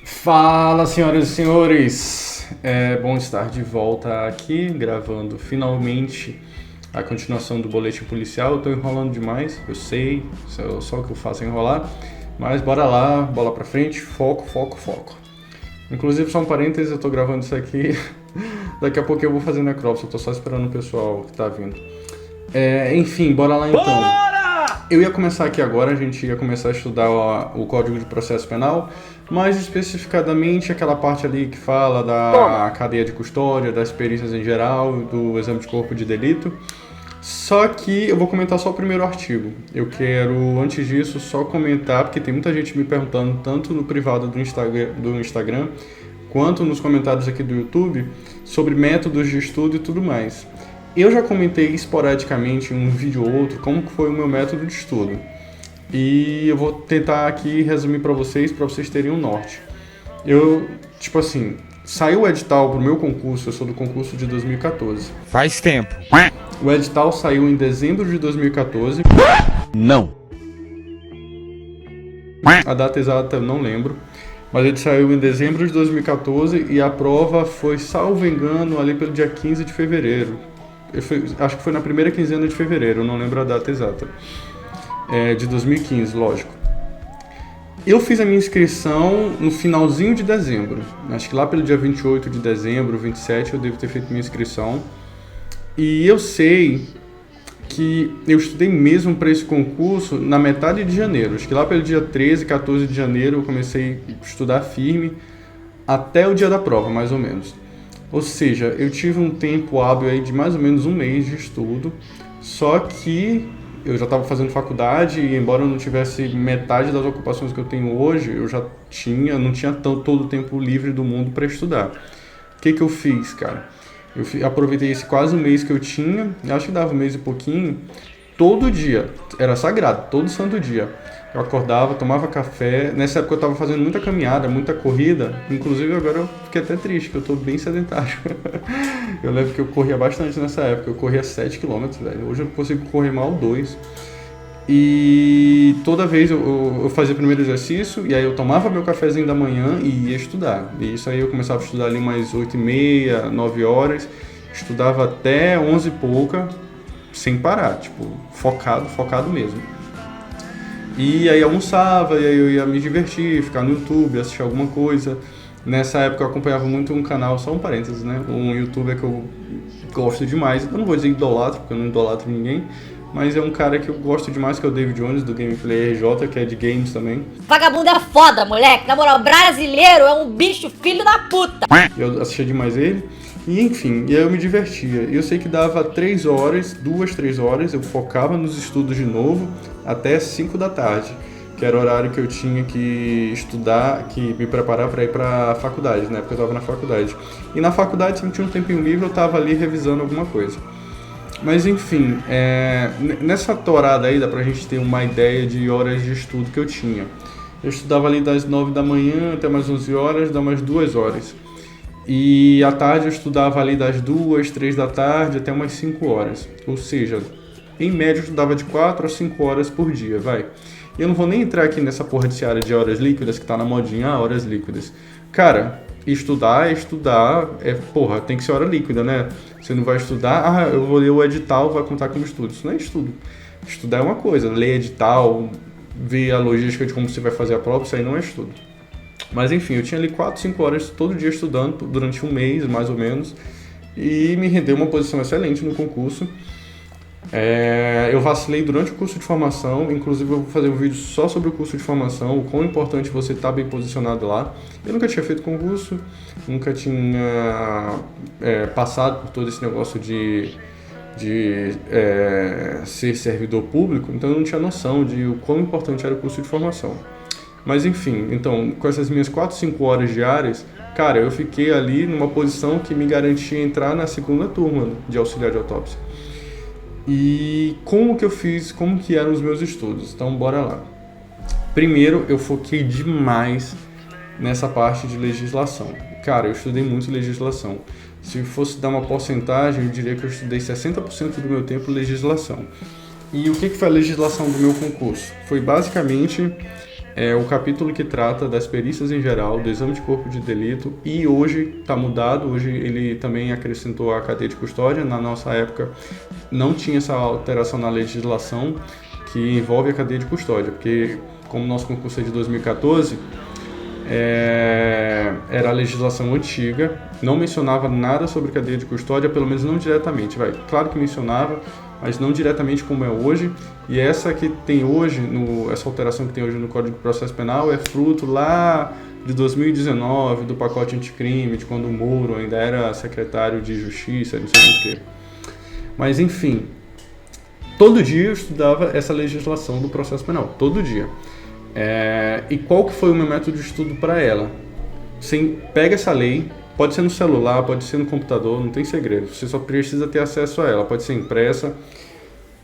Fala, senhoras e senhores! É bom estar de volta aqui, gravando finalmente a continuação do boletim policial. Eu tô enrolando demais, eu sei, só o que eu faço é enrolar, mas bora lá, bola pra frente, foco, foco, foco. Inclusive, só um parênteses, eu tô gravando isso aqui, daqui a pouco eu vou fazer necrópsia, eu tô só esperando o pessoal que tá vindo. Enfim, bora lá então. Eu ia começar aqui agora, a gente ia começar a estudar o Código de Processo Penal, mais especificadamente aquela parte ali que fala da cadeia de custódia, das perícias em geral, do exame de corpo de delito. Só que eu vou comentar só o primeiro artigo. Eu quero, antes disso, só comentar, porque tem muita gente me perguntando, tanto no privado do Instagram quanto nos comentários aqui do YouTube, sobre métodos de estudo e tudo mais. Eu já comentei esporadicamente em um vídeo ou outro como foi o meu método de estudo. E eu vou tentar aqui resumir para vocês terem um norte. Saiu o edital pro meu concurso, eu sou do concurso de 2014. Faz tempo. O edital saiu em dezembro de 2014. Não. A data exata eu não lembro. Mas ele saiu em dezembro de 2014 e a prova foi, salvo engano, ali pelo dia 15 de fevereiro. Acho que foi na primeira quinzena de fevereiro, eu não lembro a data exata. De 2015, lógico. Eu fiz a minha inscrição no finalzinho de dezembro. Acho que lá pelo dia 28 de dezembro, 27, eu devo ter feito minha inscrição. E eu sei que eu estudei mesmo para esse concurso na metade de janeiro. Acho que lá pelo dia 13, 14 de janeiro eu comecei a estudar firme até o dia da prova, mais ou menos. Ou seja, eu tive um tempo hábil aí de mais ou menos um mês de estudo, só que eu já estava fazendo faculdade e embora eu não tivesse metade das ocupações que eu tenho hoje, eu já não tinha todo o tempo livre do mundo para estudar. O que eu fiz, cara? Aproveitei esse quase um mês que eu tinha, acho que dava um mês e pouquinho, todo dia, era sagrado, todo santo dia. Eu acordava, tomava café. Nessa época eu estava fazendo muita caminhada, muita corrida. Inclusive agora eu fiquei até triste, que eu estou bem sedentário. Eu lembro que eu corria bastante nessa época. Eu corria 7 km, velho. Hoje eu consigo correr mal 2. E toda vez eu fazia o primeiro exercício, e aí eu tomava meu cafezinho da manhã e ia estudar. E isso aí eu começava a estudar ali mais 8h30, 9 horas. Estudava até 11 e pouca, sem parar, tipo, focado mesmo. E aí almoçava, e aí eu ia me divertir, ficar no YouTube, assistir alguma coisa. Nessa época eu acompanhava muito um canal, só um parênteses, né? Um youtuber que eu gosto demais. Eu não vou dizer idolatro, porque eu não idolatro ninguém. Mas é um cara que eu gosto demais, que é o David Jones, do Gameplay RJ, que é de games também. Vagabundo é foda, moleque. Na moral, brasileiro é um bicho filho da puta. Eu assistia demais ele. E enfim, e aí eu me divertia. Eu sei que dava 3 horas, 3 horas, eu focava nos estudos de novo até 5 da tarde, que era o horário que eu tinha que estudar, que me preparar para ir para a faculdade, né? Porque eu estava na faculdade. E na faculdade, se eu tinha um tempinho livre, eu estava ali revisando alguma coisa. Mas enfim, nessa torada aí dá pra gente ter uma ideia de horas de estudo que eu tinha. Eu estudava ali das 9 da manhã até mais 11 horas, dá umas 2 horas. E à tarde eu estudava ali das 2, 3 da tarde até umas 5 horas. Ou seja, em média eu estudava de 4 a 5 horas por dia, vai. Eu não vou nem entrar aqui nessa porra de seara de horas líquidas que tá na modinha, horas líquidas. Cara, estudar, porra, tem que ser hora líquida, né? Você não vai estudar, eu vou ler o edital, vai contar como estudo. Isso não é estudo. Estudar é uma coisa, ler edital, ver a logística de como você vai fazer a prova, isso aí não é estudo. Mas enfim, eu tinha ali 4, 5 horas todo dia estudando durante um mês, mais ou menos, e me rendeu uma posição excelente no concurso. Eu vacilei durante o curso de formação, inclusive eu vou fazer um vídeo só sobre o curso de formação, o quão importante você estar bem posicionado lá. Eu nunca tinha feito concurso, nunca tinha passado por todo esse negócio de ser servidor público, então eu não tinha noção de o quão importante era o curso de formação. Mas enfim, então, com essas minhas 4, 5 horas diárias, cara, eu fiquei ali numa posição que me garantia entrar na segunda turma de auxiliar de autópsia. E como que eu fiz, como que eram os meus estudos? Então, bora lá. Primeiro, eu foquei demais nessa parte de legislação. Cara, eu estudei muito legislação. Se fosse dar uma porcentagem, eu diria que eu estudei 60% do meu tempo legislação. E o que foi a legislação do meu concurso? Foi basicamente é o capítulo que trata das perícias em geral, do exame de corpo de delito, e hoje está mudado, hoje ele também acrescentou a cadeia de custódia. Na nossa época não tinha essa alteração na legislação que envolve a cadeia de custódia, porque como o nosso concurso é de 2014, era a legislação antiga, não mencionava nada sobre cadeia de custódia, pelo menos não diretamente. Claro que mencionava, mas não diretamente como é hoje. E essa que tem hoje, essa alteração que tem hoje no Código de Processo Penal é fruto lá de 2019, do pacote anticrime, de quando o Moro ainda era secretário de Justiça, não sei o quê. Mas enfim, todo dia eu estudava essa legislação do processo penal, todo dia. E qual que foi o meu método de estudo para ela? Você pega essa lei, pode ser no celular, pode ser no computador, não tem segredo, você só precisa ter acesso a ela, pode ser impressa.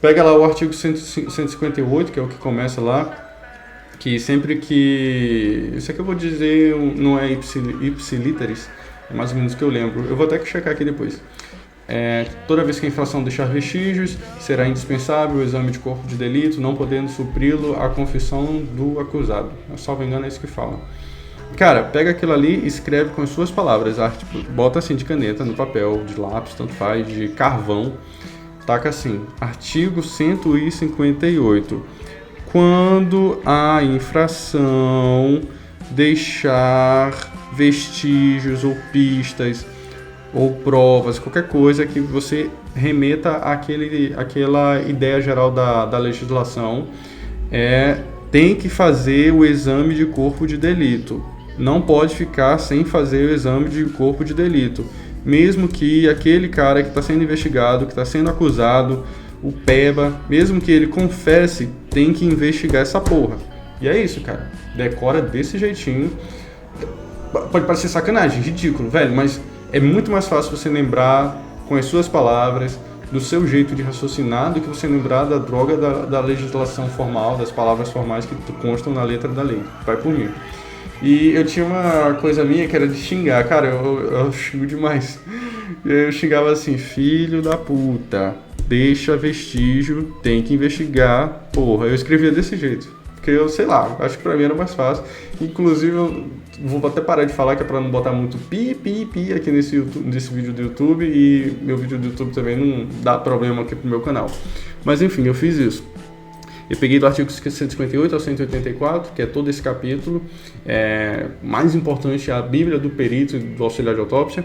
Pega lá o artigo 158, que é o que começa lá, que sempre que... Isso aqui eu vou dizer, não é ipsiliteris, é mais ou menos o que eu lembro, eu vou até checar aqui depois. Toda vez que a infração deixar vestígios, será indispensável o exame de corpo de delito, não podendo supri-lo a confissão do acusado. Salvo engano, é isso que fala. Cara, pega aquilo ali e escreve com as suas palavras, bota assim de caneta no papel, de lápis, tanto faz, de carvão, taca assim, artigo 158. Quando a infração deixar vestígios ou pistas ou provas, qualquer coisa que você remeta àquela ideia geral da legislação, tem que fazer o exame de corpo de delito. Não pode ficar sem fazer o exame de corpo de delito. Mesmo que aquele cara que está sendo investigado, que está sendo acusado, o PEBA, mesmo que ele confesse, tem que investigar essa porra. E é isso, cara. Decora desse jeitinho. Pode parecer sacanagem, ridículo, velho, mas é muito mais fácil você lembrar com as suas palavras, do seu jeito de raciocinar, do que você lembrar da droga da legislação formal, das palavras formais que constam na letra da lei. Vai por mim. E eu tinha uma coisa minha que era de xingar. Cara, eu xingo demais. Eu xingava assim, filho da puta, deixa vestígio, tem que investigar. Porra, eu escrevia desse jeito. Porque eu, sei lá, acho que pra mim era mais fácil. Inclusive, eu vou até parar de falar que é pra não botar muito pi aqui nesse vídeo do YouTube. E meu vídeo do YouTube também não dá problema aqui pro meu canal. Mas enfim, eu fiz isso. Eu peguei do artigo 158 ao 184, que é todo esse capítulo. Mais importante é a Bíblia do perito e do auxiliar de autópsia.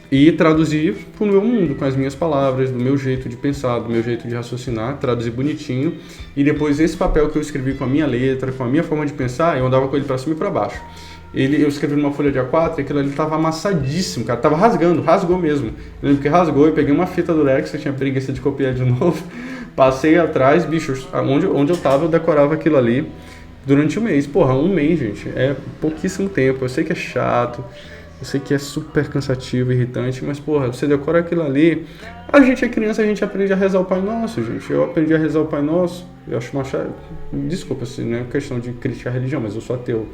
E traduzi para o meu mundo, com as minhas palavras, do meu jeito de pensar, do meu jeito de raciocinar, traduzi bonitinho. E depois esse papel que eu escrevi com a minha letra, com a minha forma de pensar, eu andava com ele para cima e para baixo. Eu escrevi numa folha de A4 e aquilo ali estava amassadíssimo, cara. Tava rasgou mesmo. Eu lembro que rasgou, eu peguei uma fita do Lex, eu tinha preguiça de copiar de novo. Passei atrás, bicho, onde eu tava, eu decorava aquilo ali durante um mês. Porra, um mês, gente, é pouquíssimo tempo. Eu sei que é chato, eu sei que é super cansativo, irritante, mas, porra, você decora aquilo ali. A gente é criança, a gente aprende a rezar o Pai Nosso, gente. Eu aprendi a rezar o Pai Nosso, eu acho uma chatice. Desculpa, assim, não é questão de criticar a religião, mas eu sou ateu.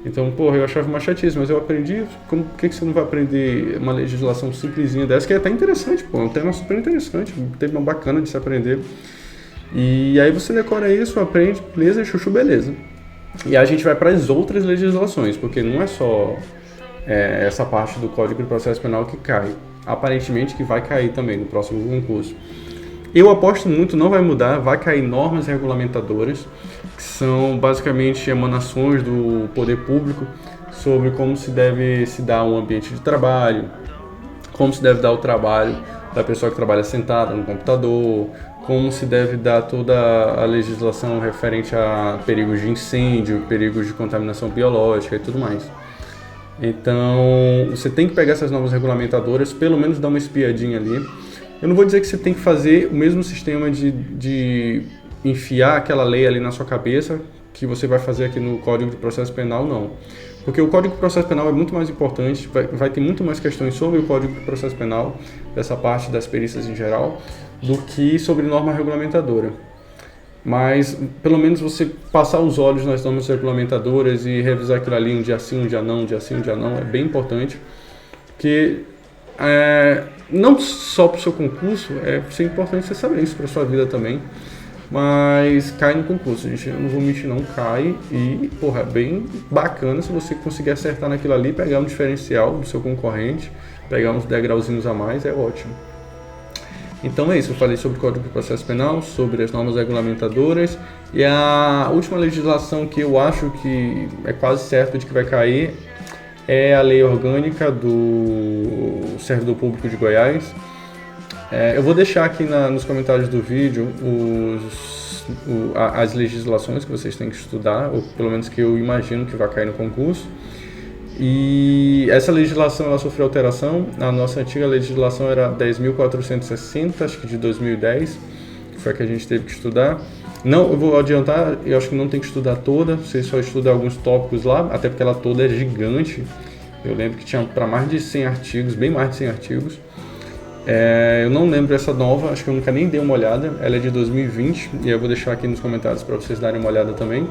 Então, porra, eu achava uma chatice, mas eu aprendi. Por que você não vai aprender uma legislação simplesinha dessa, que é até interessante, pô, é um tema super interessante, um tema bacana de se aprender. E aí você decora isso, aprende, beleza, chuchu, beleza. E aí a gente vai para as outras legislações, porque não é só essa parte do Código de Processo Penal que cai. Aparentemente que vai cair também no próximo concurso. Eu aposto muito, não vai mudar, vai cair normas regulamentadoras, que são basicamente emanações do poder público sobre como se deve se dar um ambiente de trabalho, como se deve dar o trabalho da pessoa que trabalha sentada no computador, como se deve dar toda a legislação referente a perigos de incêndio, perigos de contaminação biológica e tudo mais. Então, você tem que pegar essas normas regulamentadoras, pelo menos dar uma espiadinha ali. Eu não vou dizer que você tem que fazer o mesmo sistema de enfiar aquela lei ali na sua cabeça que você vai fazer aqui no Código de Processo Penal, não. Porque o Código de Processo Penal é muito mais importante, vai ter muito mais questões sobre o Código de Processo Penal, dessa parte das perícias em geral, do que sobre norma regulamentadora. Mas, pelo menos você passar os olhos nas normas regulamentadoras e revisar aquilo ali um dia sim, um dia não, um dia sim, um dia não, é bem importante. Porque não só para o seu concurso, é importante você saber isso para a sua vida também. Mas cai no concurso, gente, eu não vou mentir não, cai e, porra, é bem bacana se você conseguir acertar naquilo ali, pegar um diferencial do seu concorrente, pegar uns degrauzinhos a mais, é ótimo. Então é isso, eu falei sobre o Código de Processo Penal, sobre as normas regulamentadoras e a última legislação que eu acho que é quase certo de que vai cair é a Lei Orgânica do Servidor Público de Goiás. Eu vou deixar aqui nos comentários do vídeo as legislações que vocês têm que estudar, ou pelo menos que eu imagino que vai cair no concurso. E essa legislação ela sofreu alteração. A nossa antiga legislação era 10.460, acho que de 2010, que foi a que a gente teve que estudar. Não, eu vou adiantar, eu acho que não tem que estudar toda, você só estuda alguns tópicos lá, até porque ela toda é gigante. Eu lembro que tinha para mais de 100 artigos, bem mais de 100 artigos. Eu não lembro essa nova, acho que eu nunca nem dei uma olhada, ela é de 2020 e eu vou deixar aqui nos comentários para vocês darem uma olhada também.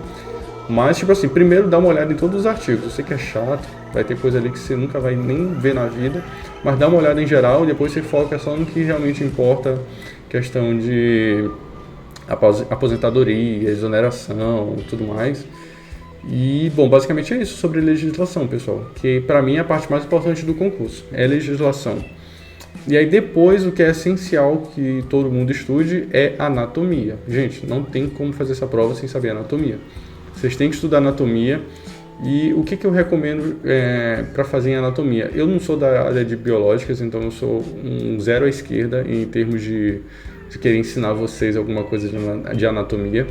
Mas, tipo assim, primeiro dá uma olhada em todos os artigos. Eu sei que é chato, vai ter coisa ali que você nunca vai nem ver na vida, mas dá uma olhada em geral e depois você foca só no que realmente importa, questão de aposentadoria, exoneração e tudo mais. E, bom, basicamente é isso sobre legislação, pessoal, que pra mim é a parte mais importante do concurso, é legislação. E aí depois o que é essencial que todo mundo estude é anatomia. Gente, não tem como fazer essa prova sem saber anatomia. Vocês têm que estudar anatomia. E o que eu recomendo para fazer em anatomia? Eu não sou da área de biológicas, então eu sou um zero à esquerda em termos de querer ensinar vocês alguma coisa de anatomia.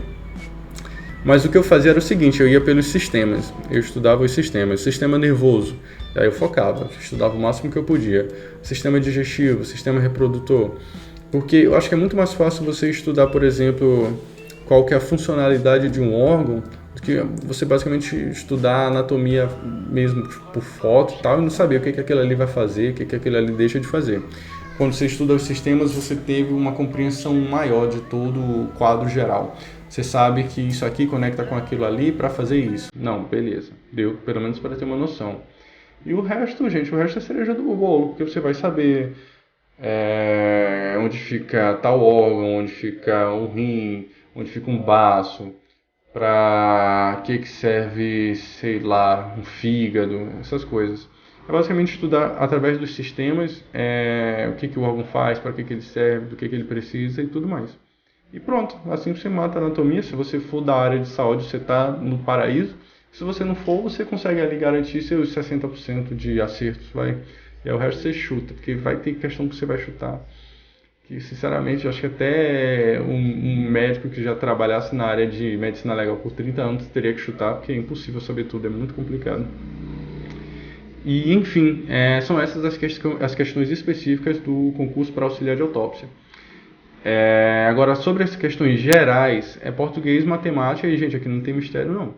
Mas o que eu fazia era o seguinte, eu ia pelos sistemas, eu estudava os sistemas, sistema nervoso, aí eu focava, estudava o máximo que eu podia, sistema digestivo, sistema reprodutor, porque eu acho que é muito mais fácil você estudar, por exemplo, qual que é a funcionalidade de um órgão, do que você basicamente estudar a anatomia mesmo por foto e tal, e não saber o que aquilo ali vai fazer, o que aquilo ali deixa de fazer. Quando você estuda os sistemas, você teve uma compreensão maior de todo o quadro geral. Você sabe que isso aqui conecta com aquilo ali para fazer isso. Não, beleza. Deu pelo menos para ter uma noção. E o resto, gente, o resto é cereja do bolo, porque você vai saber onde fica tal órgão, onde fica um rim, onde fica um baço, para que serve, sei lá, um fígado, essas coisas. É basicamente estudar através dos sistemas o que o órgão faz, para que ele serve, do que ele precisa e tudo mais. E pronto, assim você mata a anatomia. Se você for da área de saúde, você está no paraíso. Se você não for, você consegue ali garantir seus 60% de acertos, vai. E aí o resto você chuta, porque vai ter questão que você vai chutar. Que, sinceramente, eu acho que até um médico que já trabalhasse na área de medicina legal por 30 anos teria que chutar, porque é impossível saber tudo, é muito complicado. E, enfim, são essas as questões específicas do concurso para auxiliar de autópsia. Agora, sobre as questões gerais, é português, matemática, e, gente, aqui não tem mistério, não.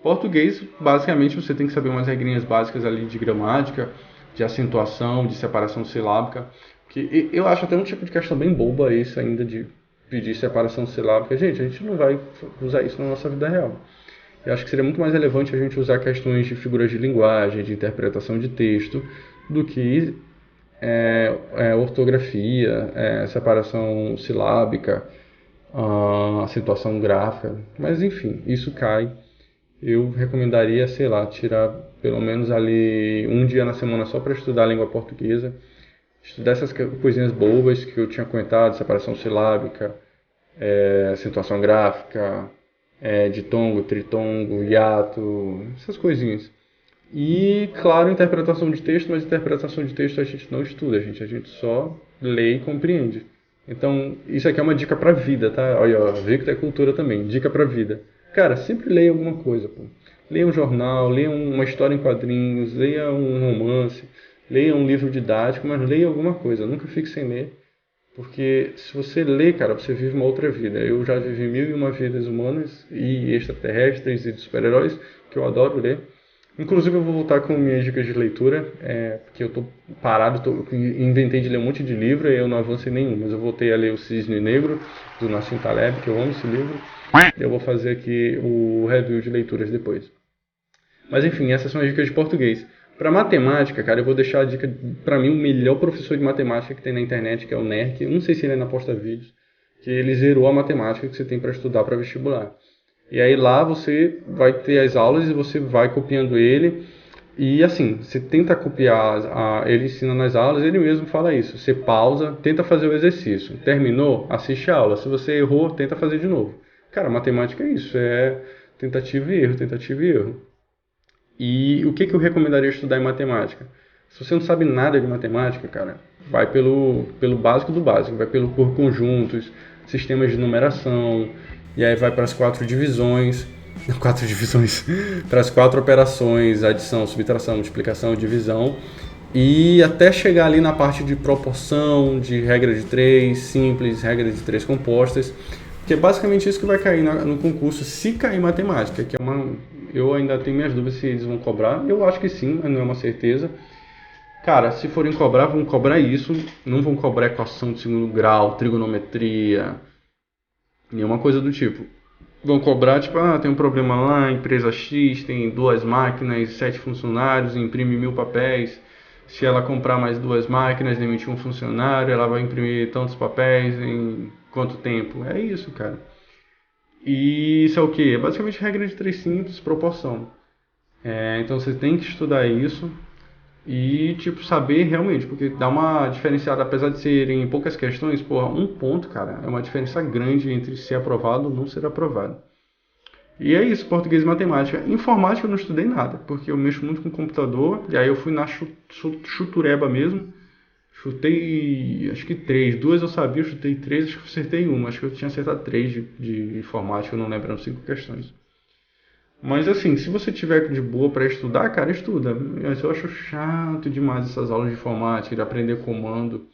Português, basicamente, você tem que saber umas regrinhas básicas ali de gramática, de acentuação, de separação silábica, que eu acho até um tipo de questão bem boba esse ainda de pedir separação silábica. Gente, a gente não vai usar isso na nossa vida real. Eu acho que seria muito mais relevante a gente usar questões de figuras de linguagem, de interpretação de texto, do que ortografia, separação silábica, acentuação gráfica. Mas enfim, isso cai. Eu recomendaria, sei lá, tirar pelo menos ali um dia na semana só para estudar a língua portuguesa. Estudar essas coisinhas bobas que eu tinha comentado, separação silábica, acentuação gráfica, ditongo, tritongo, hiato, essas coisinhas. E, claro, interpretação de texto, mas interpretação de texto a gente não estuda, a gente só lê e compreende. Então, isso aqui é uma dica pra vida, tá? Olha, ó, Victor é cultura também, dica pra vida. Cara, sempre leia alguma coisa, pô. Leia um jornal, leia uma história em quadrinhos, leia um romance, leia um livro didático, mas leia alguma coisa, nunca fique sem ler. Porque se você lê, cara, você vive uma outra vida. Eu já vivi 1001 vidas humanas e extraterrestres e de super-heróis, que eu adoro ler. Inclusive eu vou voltar com minhas dicas de leitura, porque eu tô parado, inventei de ler um monte de livro e eu não avancei nenhum, mas eu voltei a ler o Cisne Negro, do Nassim Taleb, que eu amo esse livro, e eu vou fazer aqui o review de leituras depois. Mas enfim, essas são as dicas de português. Para matemática, cara, eu vou deixar a dica, para mim, o melhor professor de matemática que tem na internet, que é o NERC, eu não sei se ele é na Posta Vídeos, porque ele zerou a matemática que você tem para estudar para vestibular. E aí lá você vai ter as aulas e você vai copiando ele. E assim, você tenta copiar, ele ensina nas aulas, ele mesmo fala isso. Você pausa, tenta fazer o exercício. Terminou? Assiste a aula. Se você errou, tenta fazer de novo. Cara, matemática é isso, é tentativa e erro, tentativa e erro. E o que eu recomendaria estudar em matemática? Se você não sabe nada de matemática, cara, vai pelo básico do básico, vai por conjuntos, sistemas de numeração, e aí vai para as 4 divisões, para as 4 operações, adição, subtração, multiplicação, divisão, e até chegar ali na parte de proporção, de regra de 3, simples, regra de 3 compostas, que é basicamente isso que vai cair no concurso, se cair matemática, que é eu ainda tenho minhas dúvidas se eles vão cobrar, eu acho que sim, mas não é uma certeza. Cara, se forem cobrar, vão cobrar isso, não vão cobrar equação de segundo grau, trigonometria, nenhuma coisa do tipo. Vão cobrar, tipo, tem um problema lá, empresa X tem 2 máquinas, 7 funcionários, imprime 1000 papéis. Se ela comprar mais 2 máquinas, demitir um funcionário, ela vai imprimir tantos papéis em quanto tempo? É isso, cara. E isso é o quê? É basicamente regra de 3 simples, proporção. Então você tem que estudar isso e, tipo, saber realmente, porque dá uma diferenciada, apesar de serem poucas questões, porra, 1 ponto, cara, é uma diferença grande entre ser aprovado ou não ser aprovado. E é isso, português e matemática. Informática eu não estudei nada, porque eu mexo muito com computador, e aí eu fui na chutureba mesmo, chutei, acho que 3, 2 eu sabia, eu chutei 3, acho que eu acertei 1, acho que eu tinha acertado 3 de informática, eu não lembro, eram 5 questões. Mas assim, se você tiver de boa para estudar, cara, estuda. Mas eu acho chato demais essas aulas de informática, de aprender comando.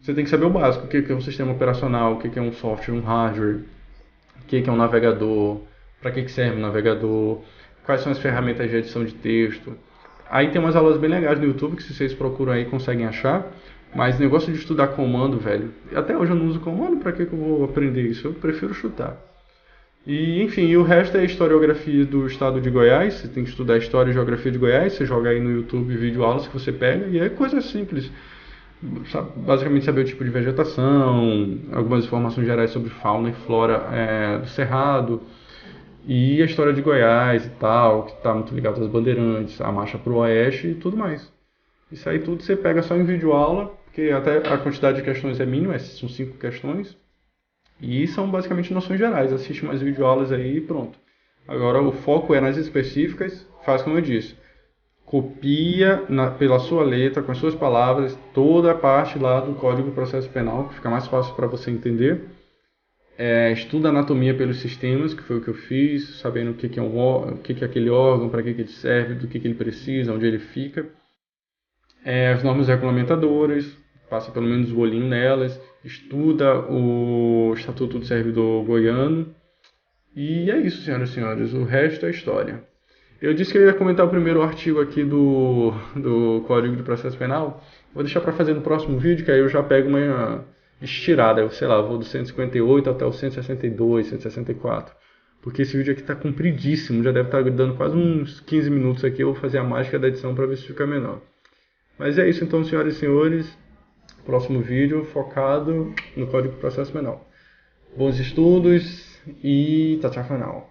Você tem que saber o básico, o que é um sistema operacional, o que é um software, um hardware, o que é um navegador, para que serve um navegador, quais são as ferramentas de edição de texto. Aí tem umas aulas bem legais no YouTube que se vocês procuram aí conseguem achar. Mas negócio de estudar comando, velho, até hoje eu não uso comando, para que eu vou aprender isso? Eu prefiro chutar. E, enfim, o resto é a historiografia do estado de Goiás. Você tem que estudar a história e geografia de Goiás. Você joga aí no YouTube vídeo aulas que você pega e é coisa simples. Basicamente saber o tipo de vegetação, algumas informações gerais sobre fauna e flora do Cerrado e a história de Goiás e tal, que está muito ligado às bandeirantes, a marcha para o oeste e tudo mais. Isso aí tudo você pega só em vídeo aula, porque até a quantidade de questões é mínima, são 5 questões. E são basicamente noções gerais. Assiste mais videoaulas aí e pronto. Agora o foco é nas específicas. Faz como eu disse. Copia pela sua letra, com as suas palavras, toda a parte lá do Código de Processo Penal, que fica mais fácil para você entender. Estuda anatomia pelos sistemas, que foi o que eu fiz, sabendo o que é aquele órgão, para que ele serve, do que ele precisa, onde ele fica. As normas regulamentadoras, passa pelo menos o olhinho nelas, estuda o Estatuto do Servidor Goiano. E é isso, senhoras e senhores, o resto é história. Eu disse que eu ia comentar o primeiro artigo aqui do Código de Processo Penal. Vou deixar para fazer no próximo vídeo, que aí eu já pego uma estirada. Eu sei lá, vou do 158 até o 162, 164. Porque esse vídeo aqui está compridíssimo, já deve estar dando quase uns 15 minutos aqui. Eu vou fazer a mágica da edição para ver se fica menor. Mas é isso então, senhoras e senhores. Próximo vídeo focado no Código de Processo Penal. Bons estudos e tchau, tchau, final.